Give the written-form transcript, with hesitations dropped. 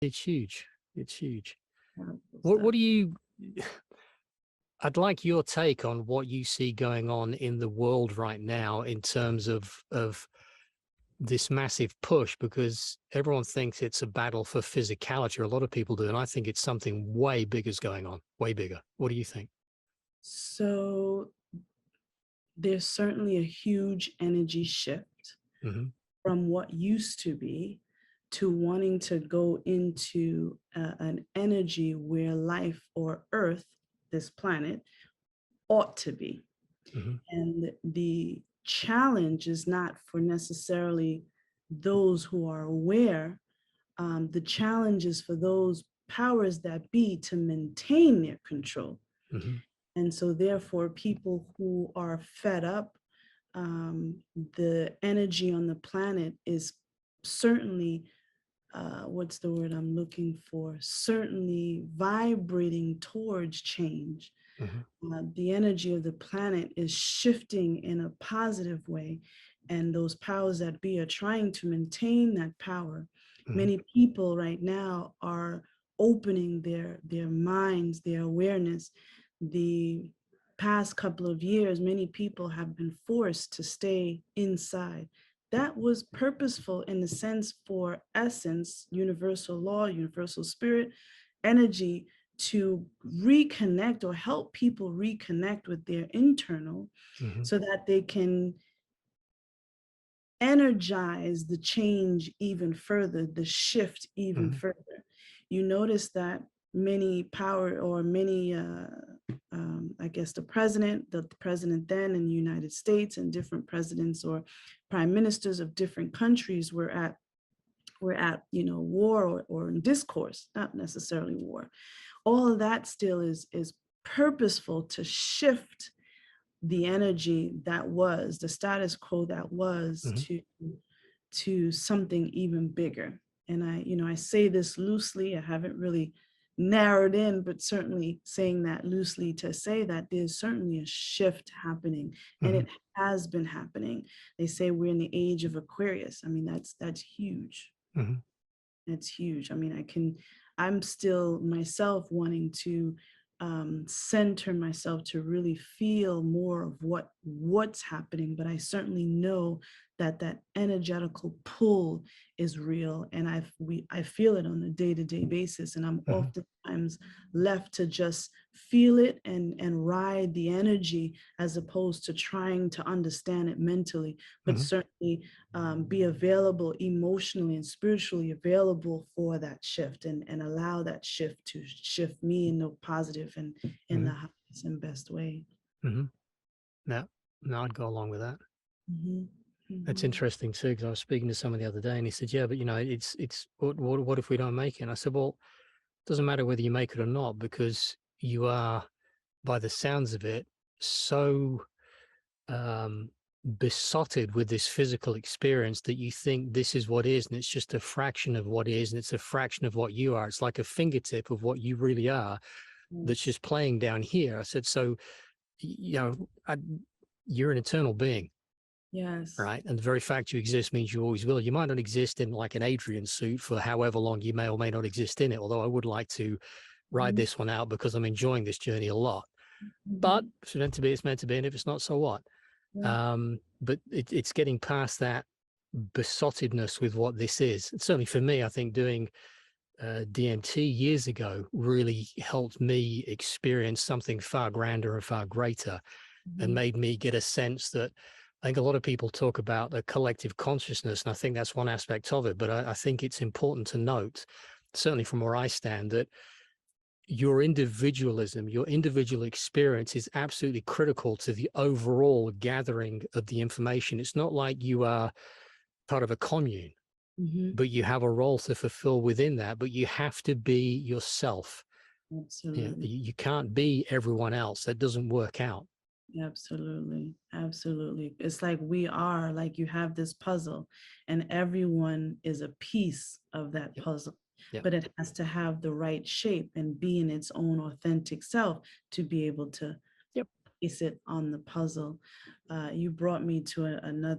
It's huge. It's huge. So, What do you, I'd like your take on what you see going on in the world right now in terms of this massive push, because everyone thinks it's a battle for physicality, or a lot of people do, and I think it's something way bigger's going on, way bigger. What do you think? so there's certainly a huge energy shift Hmm. from what used to be to wanting to go into an energy where life or Earth, this planet, ought to be. Hmm. And the challenge is not for necessarily those who are aware. The challenge is for those powers that be to maintain their control. Hmm. And so, therefore, people who are fed up, the energy on the planet is certainly, what's the word I'm looking for? Certainly vibrating towards change. Hmm. The energy of the planet is shifting in a positive way, and those powers that be are trying to maintain that power. Hmm. Many people right now are opening their minds, their awareness. The past couple of years, many people have been forced to stay inside. That was purposeful in the sense for essence, universal law, universal spirit, energy to reconnect or help people reconnect with their internal Hmm. so that they can energize the change even further, the shift even Hmm. further. You notice that many power or many, I guess, the president then in the United States and different presidents or prime ministers of different countries were at war or in discourse, not necessarily war. All of that still is purposeful to shift the energy that was the status quo that was Hmm. to something even bigger. And I say this loosely. I haven't really narrowed in, but certainly saying that loosely to say that there's certainly a shift happening, and Hmm. it has been happening. They say we're in the age of Aquarius. I mean, that's huge. Hmm. It's huge. I mean, I'm still myself wanting to center myself to really feel more of what's happening, but I certainly know that energetical pull is real, and I feel it on a day-to-day basis, and I'm Hmm. oftentimes left to just feel it and ride the energy as opposed to trying to understand it mentally, but Hmm. certainly be available emotionally and spiritually available for that shift, and allow that shift to shift me in the positive and in the Hmm. highest and best way. Hmm. No, no, I'd go along with that. Mm-hmm. That's Mm-hmm. interesting too, because I was speaking to someone the other day, and he said, "Yeah, but it's what if we don't make it?" And I said, "Well, it doesn't matter whether you make it or not, because you are, by the sounds of it, so um, besotted with this physical experience that you think this is what is, and it's just a fraction of what is, and it's a fraction of what you are. It's like a fingertip of what you really are that's Yes. just playing down here." I said, "So, I, you're an eternal being." Yes. Right. And the very fact you exist means you always will. You might not exist in like an Adrian suit for however long you may or may not exist in it, although I would like to ride Mm-hmm. this one out because I'm enjoying this journey a lot. But Mm-hmm. if it's meant to be, it's meant to be. And if it's not, so what? Yeah. But it's getting past that besottedness with what this is. And certainly for me, I think doing DMT years ago really helped me experience something far grander and far greater, and Mm-hmm. made me get a sense that I think a lot of people talk about the collective consciousness, and I think that's one aspect of it. But I think it's important to note, certainly from where I stand, that your individualism, your individual experience is absolutely critical to the overall gathering of the information. It's not like you are part of a commune, Mm-hmm. but you have a role to fulfill within that, but you have to be yourself. Absolutely. You can't be everyone else. That doesn't work out. Absolutely. Absolutely. It's like we are, like you have this puzzle, and everyone is a piece of that Yep. puzzle, Yep. but it has to have the right shape and be in its own authentic self to be able to Yep. piece it on the puzzle. You brought me to another